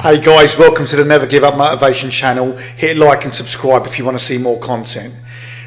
Hey guys, welcome to the Never Give Up Motivation channel. Hit like and subscribe if you want to see more content.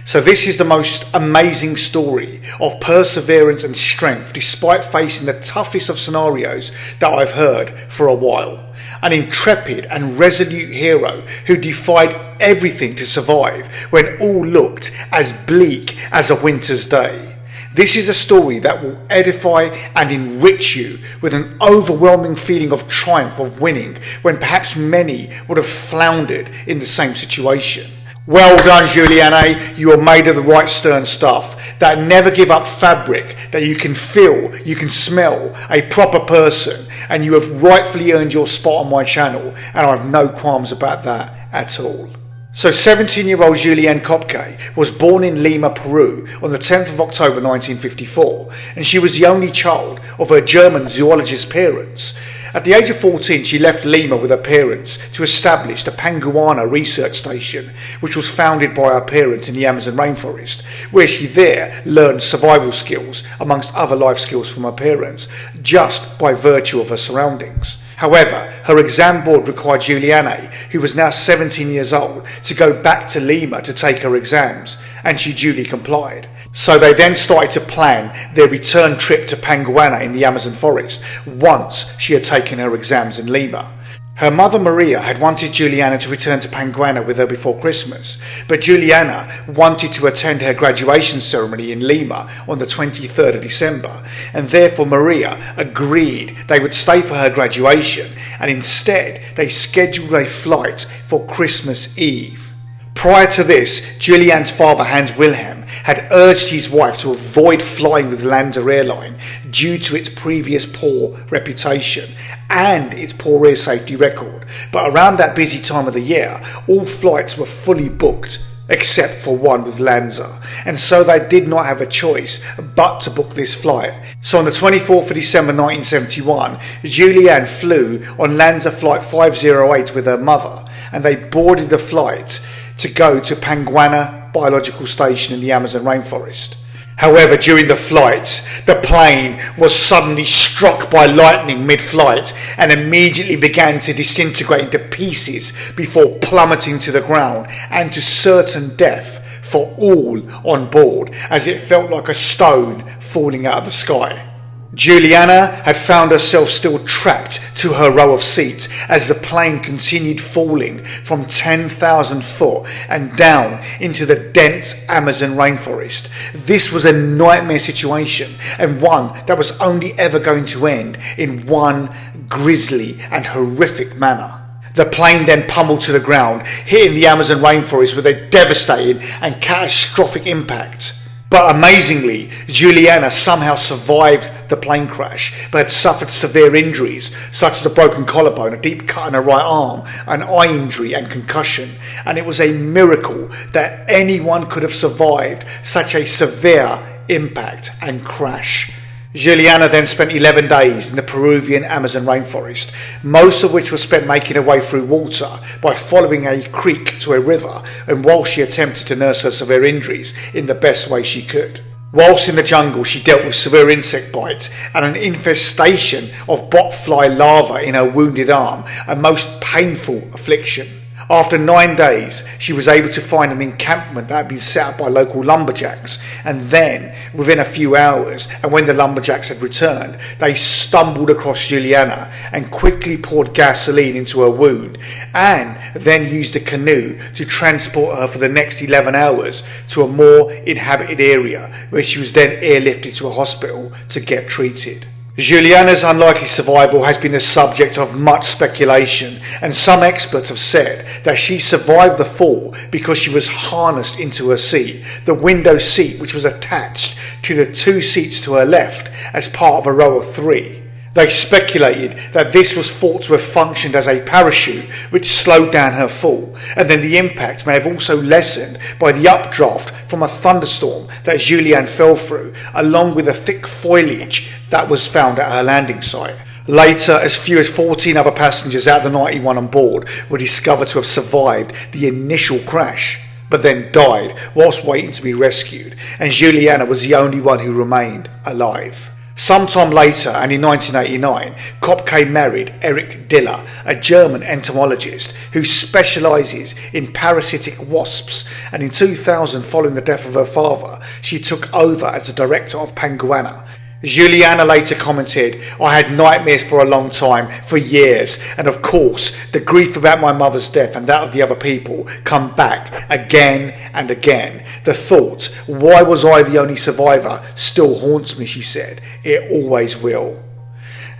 So this is the most amazing story of perseverance and strength despite facing the toughest of scenarios that I've heard for a while. An intrepid and resolute hero who defied everything to survive when all looked as bleak as a winter's day. This is a story that will edify and enrich you with an overwhelming feeling of triumph of winning when perhaps many would have floundered in the same situation. Well done, Juliana. You are made of the right stern stuff. That never give up fabric that you can feel, you can smell, a proper person, and you have rightfully earned your spot on my channel, and I have no qualms about that at all. So 17-year-old Juliana KOEPCKE was born in Lima, Peru on the 10th of October 1954, and she was the only child of her German zoologist parents. At the age of 14, she left Lima with her parents to establish the Panguana research station, which was founded by her parents in the Amazon rainforest, where she there learned survival skills amongst other life skills from her parents, just by virtue of her surroundings. However, her exam board required Juliana, who was now 17 years old, to go back to Lima to take her exams, and she duly complied. So they then started to plan their return trip to Panguana in the Amazon forest once she had taken her exams in Lima. Her mother Maria had wanted Juliana to return to Panguana with her before Christmas, but Juliana wanted to attend her graduation ceremony in Lima on the 23rd of December, and therefore Maria agreed they would stay for her graduation, and instead they scheduled a flight for Christmas Eve. Prior to this, Juliana's father, Hans Wilhelm, had urged his wife to avoid flying with Lanza Airline due to its previous poor reputation and its poor air safety record. But around that busy time of the year, all flights were fully booked except for one with Lanza, and so they did not have a choice but to book this flight. So on the 24th of December 1971, Juliana flew on Lanza Flight 508 with her mother, and they boarded the flight to go to Panguana Biological Station in the Amazon rainforest. However, during the flight, the plane was suddenly struck by lightning mid-flight and immediately began to disintegrate into pieces before plummeting to the ground and to certain death for all on board, as it felt like a stone falling out of the sky. Juliana had found herself still trapped to her row of seats as the plane continued falling from 10,000 foot and down into the dense Amazon rainforest. This was a nightmare situation, and one that was only ever going to end in one grisly and horrific manner. The plane then pummeled to the ground, hitting the Amazon rainforest with a devastating and catastrophic impact. But amazingly, Juliana somehow survived the plane crash, but had suffered severe injuries, such as a broken collarbone, a deep cut in her right arm, an eye injury and concussion. And it was a miracle that anyone could have survived such a severe impact and crash. Juliana then spent 11 days in the Peruvian Amazon rainforest, most of which was spent making her way through water by following a creek to a river, and while she attempted to nurse her severe injuries in the best way she could. Whilst in the jungle, she dealt with severe insect bites and an infestation of botfly larvae in her wounded arm, a most painful affliction. After 9 days, she was able to find an encampment that had been set up by local lumberjacks, and then, within a few hours, and when the lumberjacks had returned, they stumbled across Juliana and quickly poured gasoline into her wound, and then used a canoe to transport her for the next 11 hours to a more inhabited area, where she was then airlifted to a hospital to get treated. Juliana's unlikely survival has been the subject of much speculation, and some experts have said that she survived the fall because she was harnessed into her seat, the window seat which was attached to the 2 seats to her left as part of a row of 3. They speculated that this was thought to have functioned as a parachute which slowed down her fall, and then the impact may have also lessened by the updraft from a thunderstorm that Juliana fell through, along with the thick foliage that was found at her landing site. Later, as few as 14 other passengers out of the 91 on board were discovered to have survived the initial crash, but then died whilst waiting to be rescued, and Juliana was the only one who remained alive. Sometime later, and in 1989, KOEPCKE married Eric Diller, a German entomologist who specialises in parasitic wasps, and in 2000, following the death of her father, she took over as the director of Penguana. Juliana later commented, "I had nightmares for a long time, for years, and of course the grief about my mother's death and that of the other people come back again and again. The thought, why was I the only survivor, still haunts me," she said. "It always will."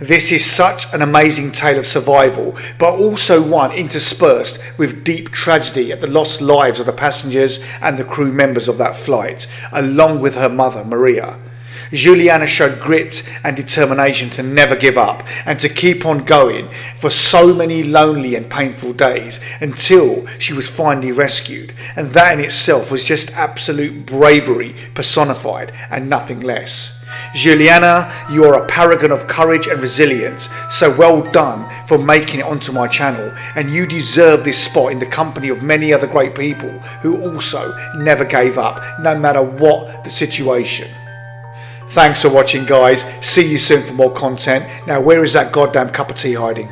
This is such an amazing tale of survival, but also one interspersed with deep tragedy at the lost lives of the passengers and the crew members of that flight, along with her mother, Maria. Juliana showed grit and determination to never give up and to keep on going for so many lonely and painful days until she was finally rescued, and that in itself was just absolute bravery personified and nothing less. Juliana, you are a paragon of courage and resilience, so well done for making it onto my channel, and you deserve this spot in the company of many other great people who also never gave up, no matter what the situation. Thanks for watching, guys. See you soon for more content. Now, where is that goddamn cup of tea hiding?